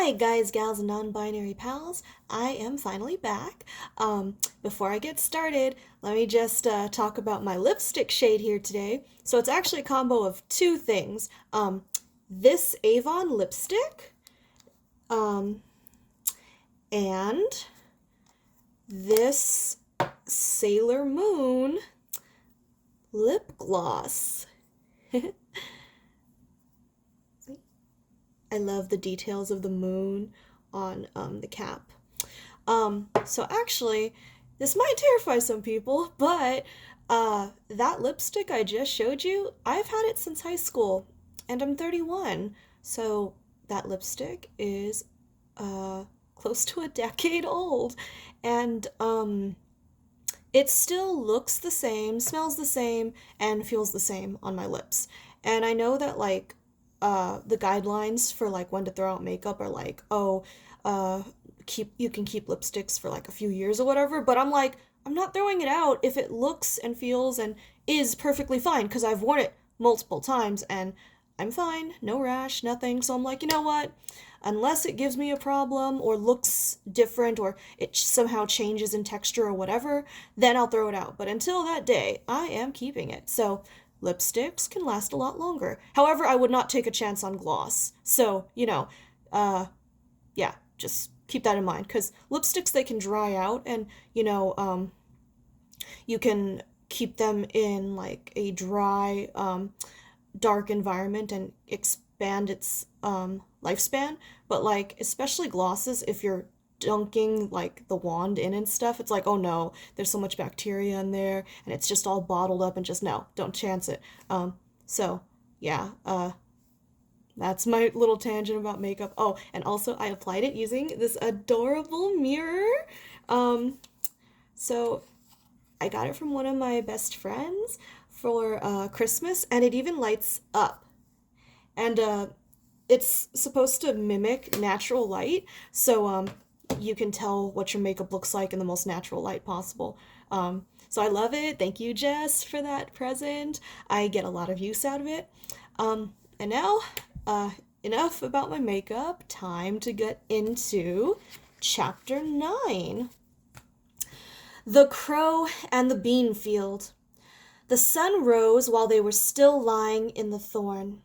Hi, guys, gals, and non-binary pals. I am finally back. Before I get started, let me just talk about my lipstick shade here today. So it's actually a combo of two things. This Avon lipstick, um, and this Sailor Moon lip gloss. I love the details of the moon on the cap. So actually, this might terrify some people, but that lipstick I just showed you, I've had it since high school, and I'm 31. So that lipstick is close to a decade old, and it still looks the same, smells the same, and feels the same on my lips. And I know that the guidelines for like when to throw out makeup are like, oh, uh you can keep lipsticks for like a few years or whatever, but I'm like, I'm not throwing it out if it looks and feels and is perfectly fine because I've worn it multiple times and I'm fine, no rash, nothing. So I'm like, you know what? Unless it gives me a problem or looks different or it somehow changes in texture or whatever, then I'll throw it out. But until that day, I am keeping it. So lipsticks can last a lot longer. However, I would not take a chance on gloss. So, uh, yeah, just keep that in mind because lipsticks, they can dry out and, you can keep them in like a dry, dark environment and expand its lifespan. But like, especially glosses, if you're dunking like the wand in and stuff, it's like, oh no, there's so much bacteria in there and it's just all bottled up and just no, don't chance it. So yeah, that's my little tangent about makeup. Oh, and also I applied it using this adorable mirror. Um, so I got it from one of my best friends for Christmas, and it even lights up. And it's supposed to mimic natural light, so you can tell what your makeup looks like in the most natural light possible. So I love it. Thank you, Jess, for that present. I get a lot of use out of it. And now, enough about my makeup. Time to get into chapter 9. The Crow and the Bean Field. The sun rose while they were still lying in the thorn.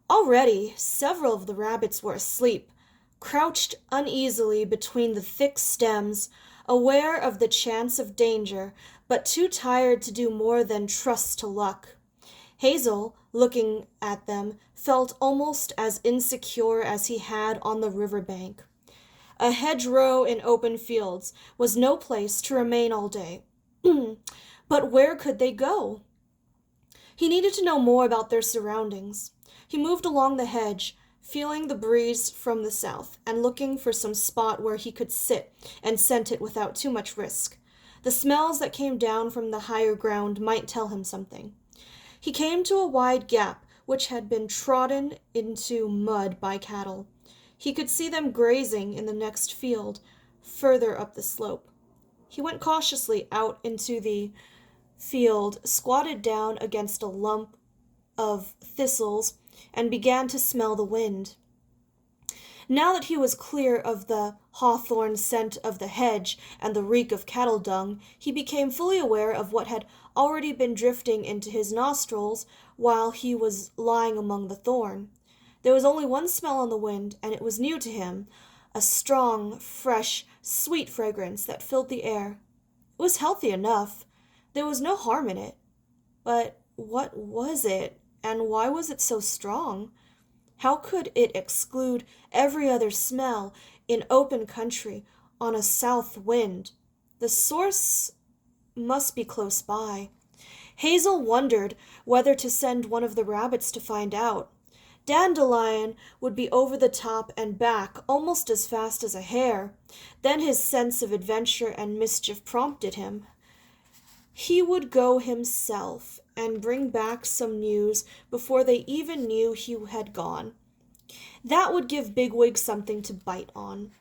Already, several of the rabbits were asleep, crouched uneasily between the thick stems, aware of the chance of danger, but too tired to do more than trust to luck. Hazel, looking at them, felt almost as insecure as he had on the river bank. A hedgerow in open fields was no place to remain all day. But where could they go? He needed to know more about their surroundings. He moved along the hedge, feeling the breeze from the south, and looking for some spot where he could sit and scent it without too much risk. The smells that came down from the higher ground might tell him something. He came to a wide gap which had been trodden into mud by cattle. He could see them grazing in the next field, further up the slope. He went cautiously out into the field, squatted down against a lump of thistles, and began to smell the wind. Now that he was clear of the hawthorn scent of the hedge and the reek of cattle dung, he became fully aware of what had already been drifting into his nostrils while he was lying among the thorn. There was only one smell on the wind, and it was new to him, a strong, fresh, sweet fragrance that filled the air. It was healthy enough. There was no harm in it. But what was it, and why was it so strong? How could it exclude every other smell in open country on a south wind? The source must be close by. Hazel wondered whether to send one of the rabbits to find out. Dandelion would be over the top and back almost as fast as a hare. Then his sense of adventure and mischief prompted him. He would go himself and bring back some news before they even knew he had gone. That would give Bigwig something to bite on.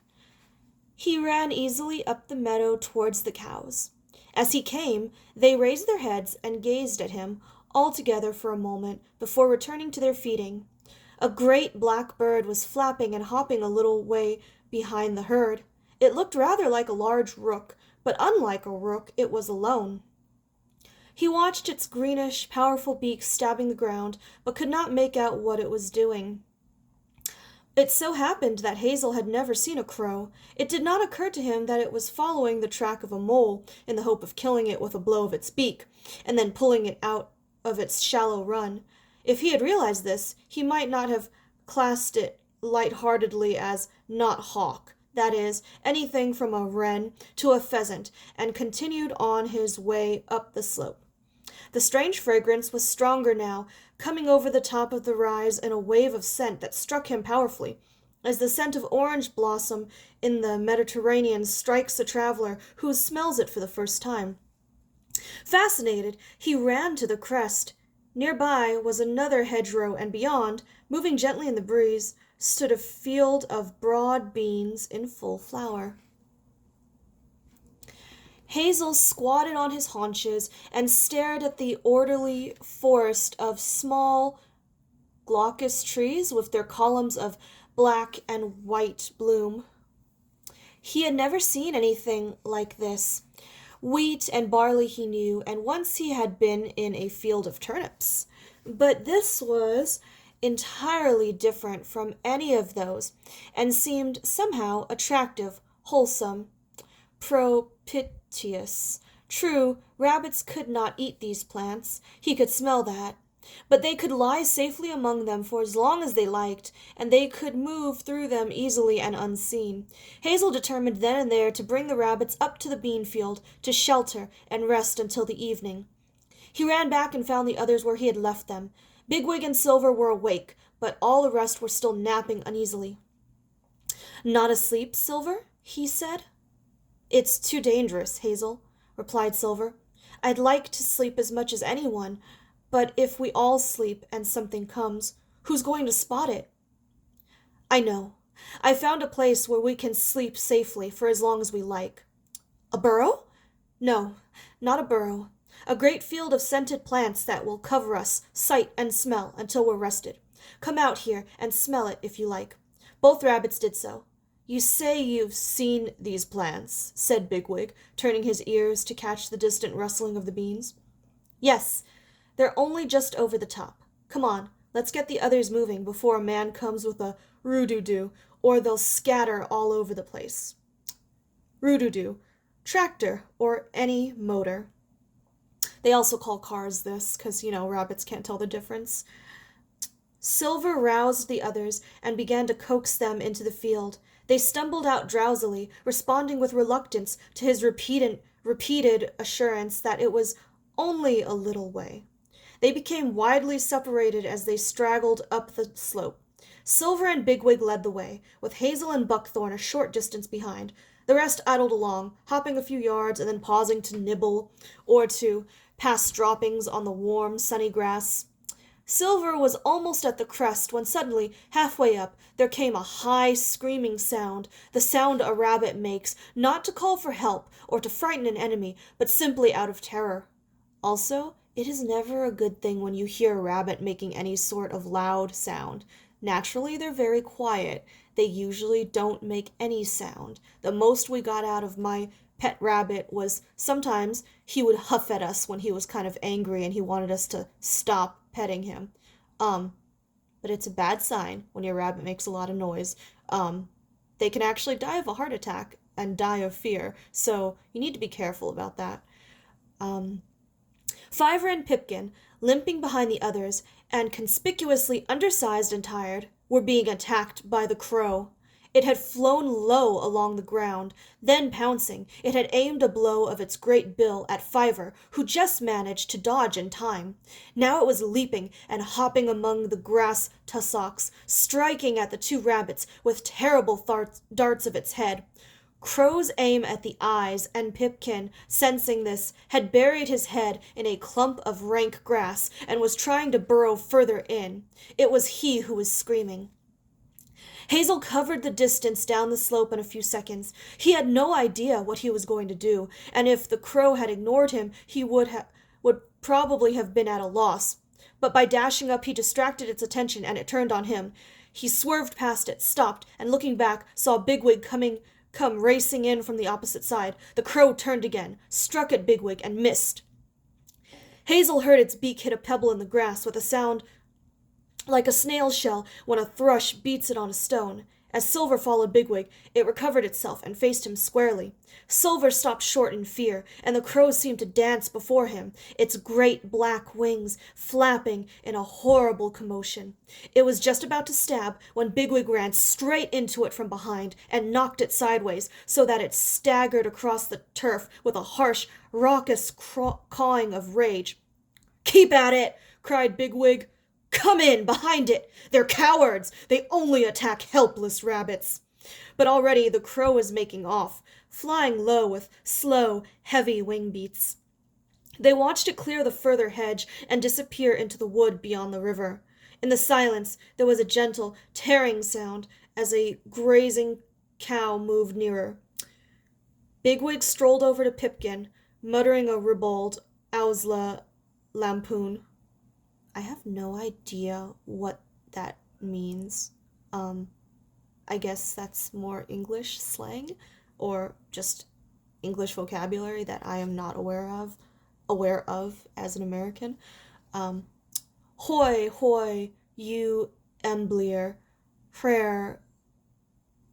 He ran easily up the meadow towards the cows. As he came, they raised their heads and gazed at him all together for a moment before returning to their feeding. A great black bird was flapping and hopping a little way behind the herd. It looked rather like a large rook, but unlike a rook, it was alone. He watched its greenish, powerful beak stabbing the ground, but could not make out what it was doing. It so happened that Hazel had never seen a crow. It did not occur to him that it was following the track of a mole in the hope of killing it with a blow of its beak, and then pulling it out of its shallow run. If he had realized this, he might not have classed it light-heartedly as not hawk, that is, anything from a wren to a pheasant, and continued on his way up the slope. The strange fragrance was stronger now, coming over the top of the rise in a wave of scent that struck him powerfully, as the scent of orange blossom in the Mediterranean strikes a traveler who smells it for the first time. Fascinated, he ran to the crest. Nearby was another hedgerow, and beyond, moving gently in the breeze, stood a field of broad beans in full flower. Hazel squatted on his haunches and stared at the orderly forest of small glaucous trees with their columns of black and white bloom. He had never seen anything like this. Wheat and barley he knew, and once he had been in a field of turnips. But this was entirely different from any of those, and seemed somehow attractive, wholesome, propitious. True, rabbits could not eat these plants. He could smell that. But they could lie safely among them for as long as they liked, and they could move through them easily and unseen. Hazel determined then and there to bring the rabbits up to the bean field, to shelter and rest until the evening. He ran back and found the others where he had left them. Bigwig and Silver were awake, but all the rest were still napping uneasily. "Not asleep, Silver?" he said. "It's too dangerous, Hazel," replied Silver. "I'd like to sleep as much as anyone, but if we all sleep and something comes, who's going to spot it?" "I know. I found a place where we can sleep safely for as long as we like." "A burrow?" "No, not a burrow. A great field of scented plants that will cover us, sight and smell, until we're rested. Come out here and smell it if you like." Both rabbits did so. "You say you've seen these plants," said Bigwig, turning his ears to catch the distant rustling of the beans. "Yes. They're only just over the top. Come on, let's get the others moving before a man comes with a roo-doo-doo, or they'll scatter all over the place." Roo-doo-doo, tractor, or any motor. They also call cars this, because, rabbits can't tell the difference. Silver roused the others and began to coax them into the field. They stumbled out drowsily, responding with reluctance to his repeated assurance that it was only a little way. They became widely separated as they straggled up the slope. Silver and Bigwig led the way, with Hazel and Buckthorn a short distance behind. The rest idled along, hopping a few yards and then pausing to nibble or to pass droppings on the warm, sunny grass. Silver was almost at the crest when suddenly, halfway up, there came a high, screaming sound, the sound a rabbit makes, not to call for help or to frighten an enemy, but simply out of terror. Also, it is never a good thing when you hear a rabbit making any sort of loud sound. Naturally, they're very quiet. They usually don't make any sound. The most we got out of my pet rabbit was sometimes he would huff at us when he was kind of angry and he wanted us to stop petting him. But it's a bad sign when your rabbit makes a lot of noise. They can actually die of a heart attack and die of fear, so you need to be careful about that. Fiver and Pipkin, limping behind the others, and conspicuously undersized and tired, were being attacked by the crow. It had flown low along the ground, then pouncing, it had aimed a blow of its great bill at Fiver, who just managed to dodge in time. Now it was leaping and hopping among the grass tussocks, striking at the two rabbits with terrible darts of its head. Crow's aim at the eyes, and Pipkin, sensing this, had buried his head in a clump of rank grass and was trying to burrow further in. It was he who was screaming. Hazel covered the distance down the slope in a few seconds. He had no idea what he was going to do, and if the crow had ignored him, he would probably have been at a loss. But by dashing up, he distracted its attention, and it turned on him. He swerved past it, stopped, and looking back, saw Bigwig come racing in from the opposite side. The crow turned again, struck at Bigwig, and missed. Hazel heard its beak hit a pebble in the grass with a sound like a snail shell when a thrush beats it on a stone. As Silver followed Bigwig, it recovered itself and faced him squarely. Silver stopped short in fear, and the crow seemed to dance before him, its great black wings flapping in a horrible commotion. It was just about to stab when Bigwig ran straight into it from behind and knocked it sideways so that it staggered across the turf with a harsh, raucous cawing of rage. "Keep at it!" cried Bigwig. "Come in, behind it! They're cowards! They only attack helpless rabbits!" But already the crow was making off, flying low with slow, heavy wing beats. They watched it clear the further hedge and disappear into the wood beyond the river. In the silence there was a gentle, tearing sound as a grazing cow moved nearer. Bigwig strolled over to Pipkin, muttering a ribald Owsla lampoon. I have no idea what that means. I guess that's more English slang or just English vocabulary that I am not aware of as an American. Hoy, hoy, you emblier, frere,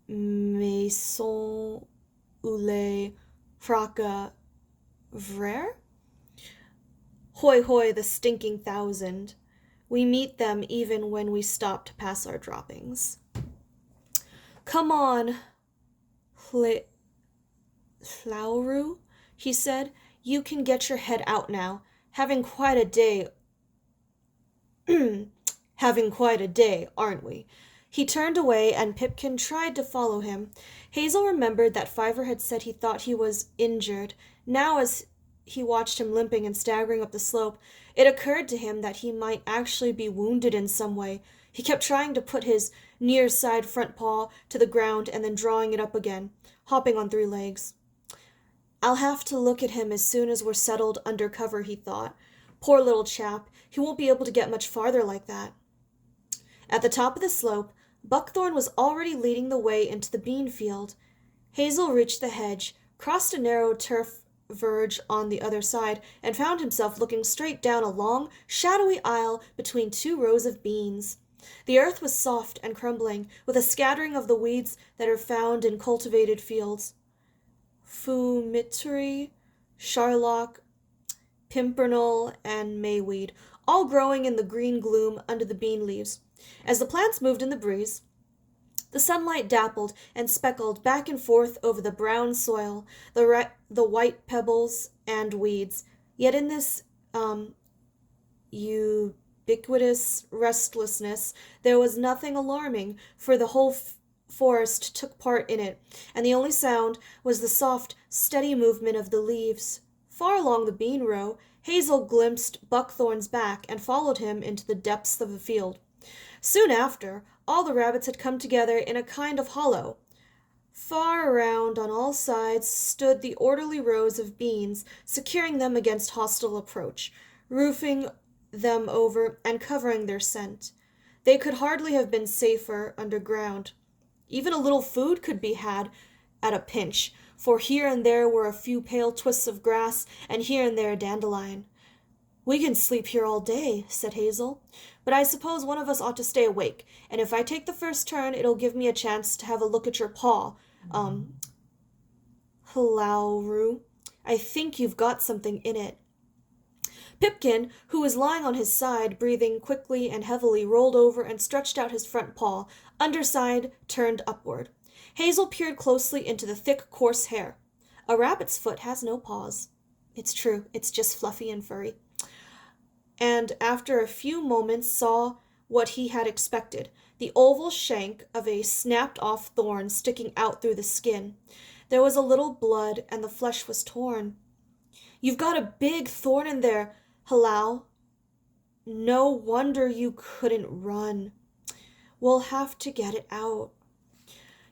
maison, oule, fracas, vrere? Hoy, hoy, the stinking thousand. We meet them even when we stop to pass our droppings. "Come on, Flowru," he said. "You can get your head out now. Having quite a day, aren't we?" He turned away, and Pipkin tried to follow him. Hazel remembered that Fiver had said he thought he was injured. Now, as he watched him limping and staggering up the slope, it occurred to him that he might actually be wounded in some way. He kept trying to put his near side front paw to the ground and then drawing it up again, hopping on 3 legs. "I'll have to look at him as soon as we're settled under cover," he thought. "Poor little chap, he won't be able to get much farther like that." At the top of the slope, Buckthorn was already leading the way into the bean field. Hazel reached the hedge, crossed a narrow turf verge on the other side, and found himself looking straight down a long, shadowy aisle between 2 rows of beans. The earth was soft and crumbling, with a scattering of the weeds that are found in cultivated fields. Fumitory, charlock, pimpernel, and mayweed, all growing in the green gloom under the bean leaves. As the plants moved in the breeze, the sunlight dappled and speckled back and forth over the brown soil, the white pebbles and weeds. Yet in this ubiquitous restlessness there was nothing alarming, for the whole forest took part in it, and the only sound was the soft, steady movement of the leaves. Far along the bean row, Hazel glimpsed Buckthorn's back and followed him into the depths of the field. Soon after, all the rabbits had come together in a kind of hollow. Far around on all sides stood the orderly rows of beans, securing them against hostile approach, roofing them over and covering their scent. They could hardly have been safer underground. Even a little food could be had at a pinch, for here and there were a few pale twists of grass, and here and there a dandelion. "We can sleep here all day," said Hazel, "but I suppose one of us ought to stay awake, and if I take the first turn, it'll give me a chance to have a look at your paw. Hlawru, I think you've got something in it." Pipkin, who was lying on his side, breathing quickly and heavily, rolled over and stretched out his front paw, underside turned upward. Hazel peered closely into the thick, coarse hair. A rabbit's foot has no paws. It's true, it's just fluffy and furry. And after a few moments saw what he had expected, the oval shank of a snapped-off thorn sticking out through the skin. There was a little blood, and the flesh was torn. "You've got a big thorn in there, Hallow. No wonder you couldn't run. We'll have to get it out."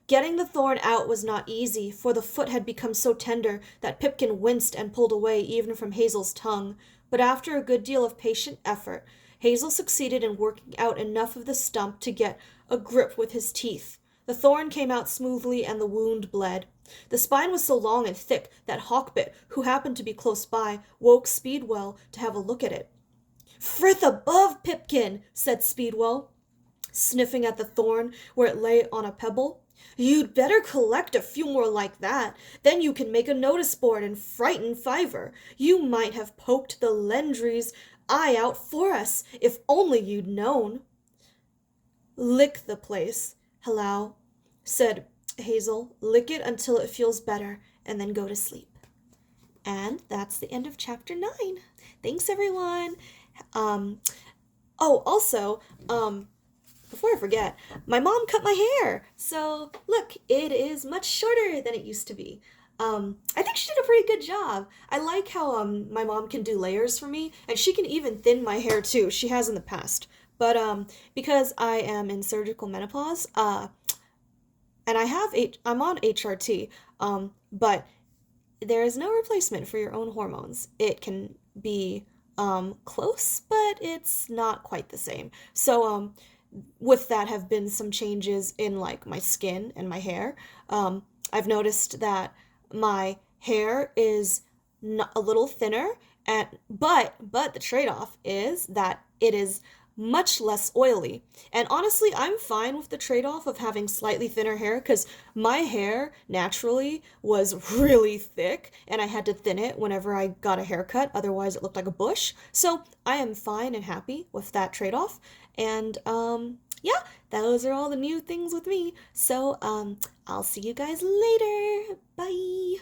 Getting the thorn out was not easy, for the foot had become so tender that Pipkin winced and pulled away even from Hazel's tongue, but after a good deal of patient effort, Hazel succeeded in working out enough of the stump to get a grip with his teeth. The thorn came out smoothly and the wound bled. The spine was so long and thick that Hawkbit, who happened to be close by, woke Speedwell to have a look at it. "Frith above, Pipkin," said Speedwell, sniffing at the thorn where it lay on a pebble. "You'd better collect a few more like that. Then you can make a notice board and frighten Fiver. You might have poked the Lendry's eye out for us, if only you'd known." "Lick the place, Hallow," said Hazel. "Lick it until it feels better, and then go to sleep." And that's the end of chapter 9. Thanks, everyone. Also, before I forget, my mom cut my hair. So, look, it is much shorter than it used to be. I think she did a pretty good job. I like how my mom can do layers for me, and she can even thin my hair too. She has in the past. But because I am in surgical menopause, and I'm on HRT, but there is no replacement for your own hormones. It can be close, but it's not quite the same. So with that have been some changes in like my skin and my hair. I've noticed that my hair is a little thinner, but the trade-off is that it is much less oily. And honestly, I'm fine with the trade-off of having slightly thinner hair because my hair naturally was really thick and I had to thin it whenever I got a haircut, otherwise it looked like a bush. So I am fine and happy with that trade-off. And yeah, those are all the new things with me. So I'll see you guys later. Bye.